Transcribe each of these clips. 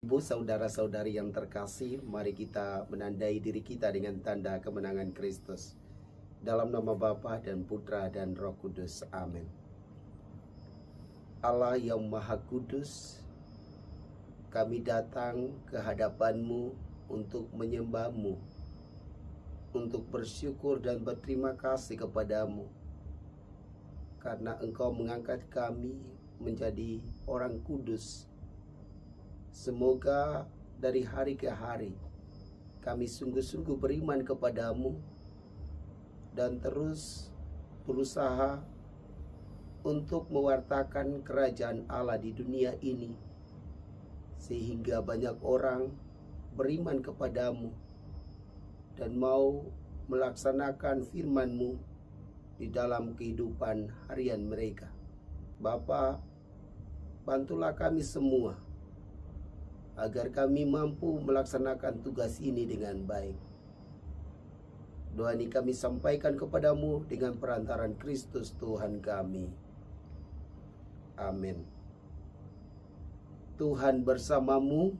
Ibu, saudara-saudari yang terkasih, mari kita menandai diri kita dengan tanda kemenangan Kristus. Dalam nama Bapa dan Putra dan Roh Kudus. Amin. Allah yang Maha Kudus, kami datang ke hadapan-Mu untuk menyembah-Mu, untuk bersyukur dan berterima kasih kepada-Mu, karena Engkau mengangkat kami menjadi orang kudus. Semoga dari hari ke hari kami sungguh-sungguh beriman kepada-Mu dan terus berusaha untuk mewartakan kerajaan Allah di dunia ini, sehingga banyak orang beriman kepada-Mu dan mau melaksanakan firman-Mu di dalam kehidupan harian mereka. Bapa, bantulah kami semua agar kami mampu melaksanakan tugas ini dengan baik. Doa ini kami sampaikan kepada-Mu dengan perantaran Kristus Tuhan kami. Amin. Tuhan bersamamu.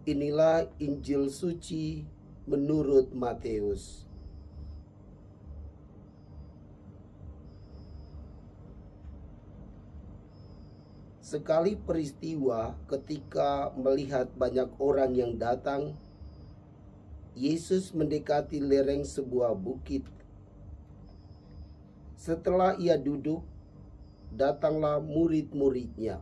Inilah Injil suci menurut Matius. Sekali peristiwa ketika melihat banyak orang yang datang, Yesus mendekati lereng sebuah bukit. Setelah ia duduk, datanglah murid-muridnya.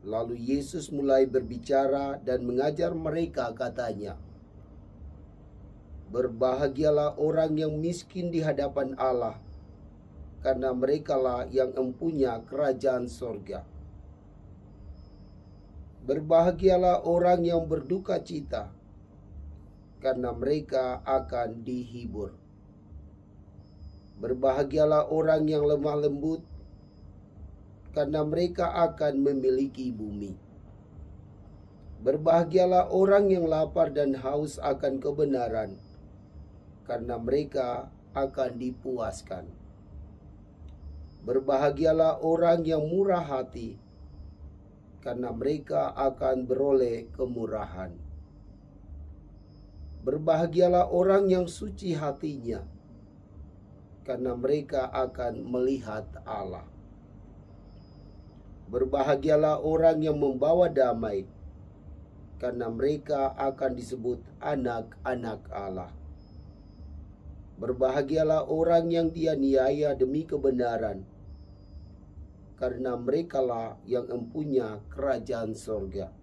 Lalu Yesus mulai berbicara dan mengajar mereka, katanya, "Berbahagialah orang yang miskin di hadapan Allah, karena merekalah yang empunya kerajaan sorga. Berbahagialah orang yang berduka cita, karena mereka akan dihibur. Berbahagialah orang yang lemah lembut, karena mereka akan memiliki bumi. Berbahagialah orang yang lapar dan haus akan kebenaran, karena mereka akan dipuaskan. Berbahagialah orang yang murah hati, karena mereka akan beroleh kemurahan. Berbahagialah orang yang suci hatinya, karena mereka akan melihat Allah. Berbahagialah orang yang membawa damai, karena mereka akan disebut anak-anak Allah. Berbahagialah orang yang dianiaya demi kebenaran, karena merekalah yang empunya kerajaan sorga.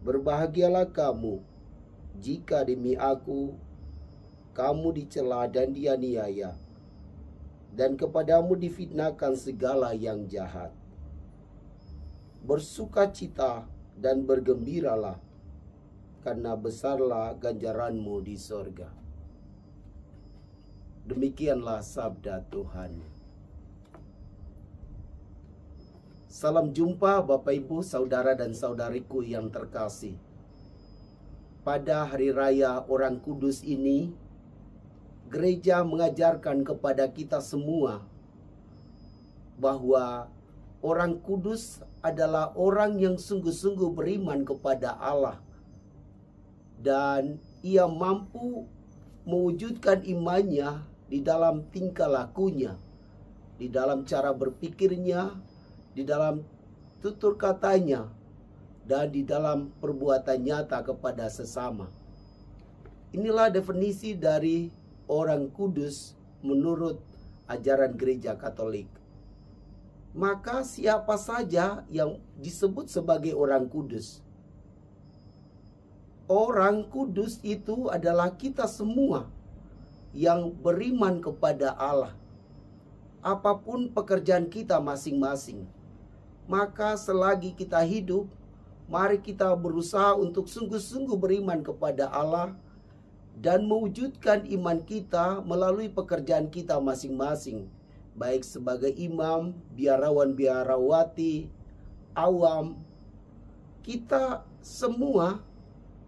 Berbahagialah kamu jika demi aku kamu dicela dan dianiaya, dan kepadamu difitnahkan segala yang jahat. Bersukacita dan bergembiralah, karena besarlah ganjaranmu di sorga." Demikianlah sabda Tuhan. Salam jumpa Bapak Ibu, saudara dan saudariku yang terkasih. Pada hari raya Orang Kudus ini, gereja mengajarkan kepada kita semua bahwa orang kudus adalah orang yang sungguh-sungguh beriman kepada Allah, dan ia mampu mewujudkan imannya di dalam tingkah lakunya, di dalam cara berpikirnya, di dalam tutur katanya, dan di dalam perbuatan nyata kepada sesama. Inilah definisi dari orang kudus menurut ajaran gereja Katolik. Maka siapa saja yang disebut sebagai orang kudus? Orang kudus itu adalah kita semua yang beriman kepada Allah. Apapun pekerjaan kita masing-masing, maka selagi kita hidup, mari kita berusaha untuk sungguh-sungguh beriman kepada Allah dan mewujudkan iman kita melalui pekerjaan kita masing-masing, baik sebagai imam, biarawan-biarawati, awam. Kita semua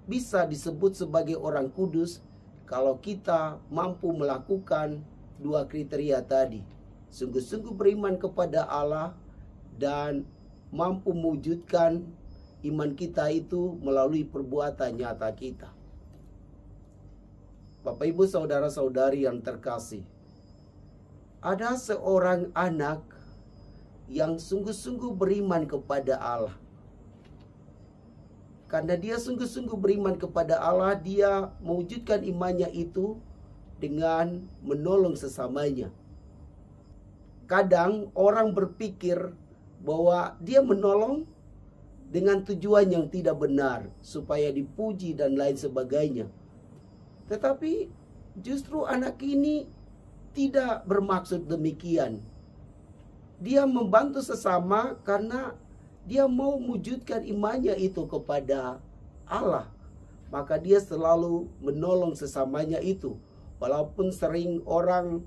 bisa disebut sebagai orang kudus kalau kita mampu melakukan dua kriteria tadi. Sungguh-sungguh beriman kepada Allah dan mampu mewujudkan iman kita itu melalui perbuatan nyata kita. Bapak, Ibu, saudara-saudari yang terkasih, ada seorang anak yang sungguh-sungguh beriman kepada Allah. Karena dia sungguh-sungguh beriman kepada Allah, dia mewujudkan imannya itu dengan menolong sesamanya. Kadang orang berpikir bahwa dia menolong dengan tujuan yang tidak benar, supaya dipuji dan lain sebagainya. Tetapi justru anak ini tidak bermaksud demikian. Dia membantu sesama karena dia mau mewujudkan imannya itu kepada Allah. Maka dia selalu menolong sesamanya itu, walaupun sering orang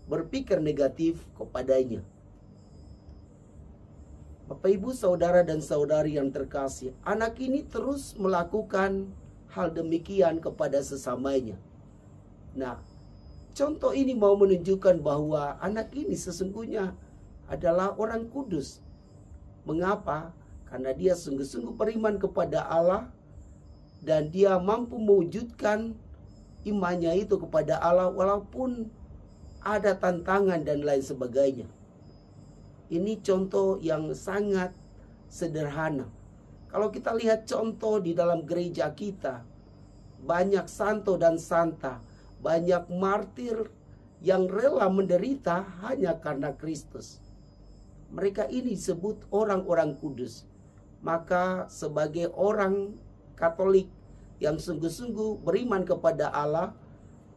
berpikir negatif kepadanya. Bapak, Ibu, saudara dan saudari yang terkasih, anak ini terus melakukan hal demikian kepada sesamanya. Nah, contoh ini mau menunjukkan bahwa anak ini sesungguhnya adalah orang kudus. Mengapa? Karena dia sungguh-sungguh beriman kepada Allah dan dia mampu mewujudkan imannya itu kepada Allah walaupun ada tantangan dan lain sebagainya. Ini contoh yang sangat sederhana. Kalau kita lihat contoh di dalam gereja kita, banyak santo dan santa, banyak martir yang rela menderita hanya karena Kristus. Mereka ini disebut orang-orang kudus. Maka sebagai orang Katolik yang sungguh-sungguh beriman kepada Allah,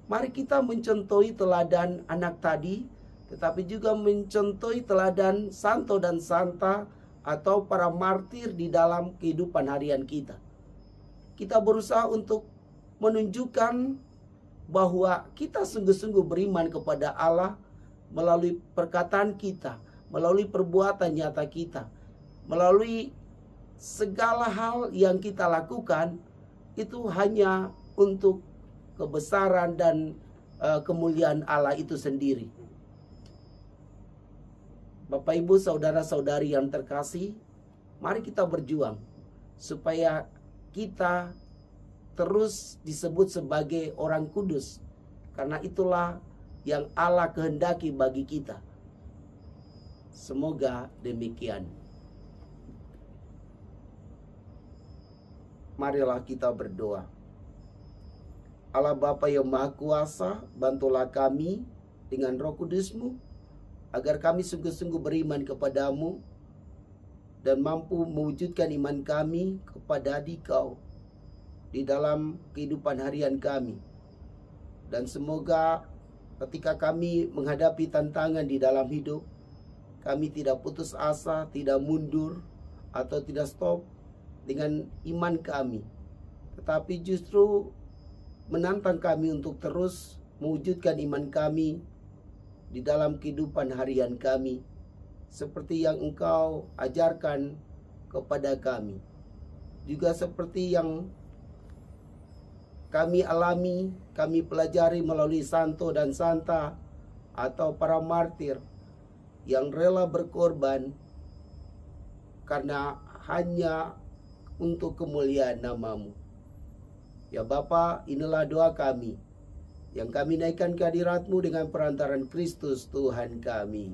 mari kita mencontohi teladan anak tadi, tetapi juga mencontohi teladan santo dan santa atau para martir di dalam kehidupan harian kita. Kita berusaha untuk menunjukkan bahwa kita sungguh-sungguh beriman kepada Allah melalui perkataan kita, melalui perbuatan nyata kita, melalui segala hal yang kita lakukan itu hanya untuk kebesaran dan kemuliaan Allah itu sendiri. Bapak, Ibu, saudara-saudari yang terkasih, mari kita berjuang supaya kita terus disebut sebagai orang kudus, karena itulah yang Allah kehendaki bagi kita. Semoga demikian. Marilah kita berdoa. Allah Bapa yang Maha Kuasa, bantulah kami dengan Roh Kudus-Mu, agar kami sungguh-sungguh beriman kepadamu dan mampu mewujudkan iman kami kepada Dikau di dalam kehidupan harian kami. Dan semoga ketika kami menghadapi tantangan di dalam hidup, kami tidak putus asa, tidak mundur, atau tidak stop dengan iman kami, tetapi justru menantang kami untuk terus mewujudkan iman kami di dalam kehidupan harian kami, seperti yang Engkau ajarkan kepada kami. Juga seperti yang kami alami, kami pelajari melalui santo dan santa atau para martir yang rela berkorban karena hanya untuk kemuliaan nama-Mu. Ya Bapa, inilah doa kami yang kami naikkan ke hadirat-Mu dengan perantaran Kristus Tuhan kami.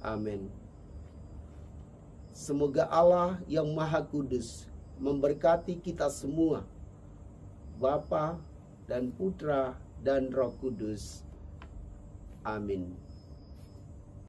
Amin. Semoga Allah yang Maha Kudus memberkati kita semua, Bapa dan Putra dan Roh Kudus. Amin.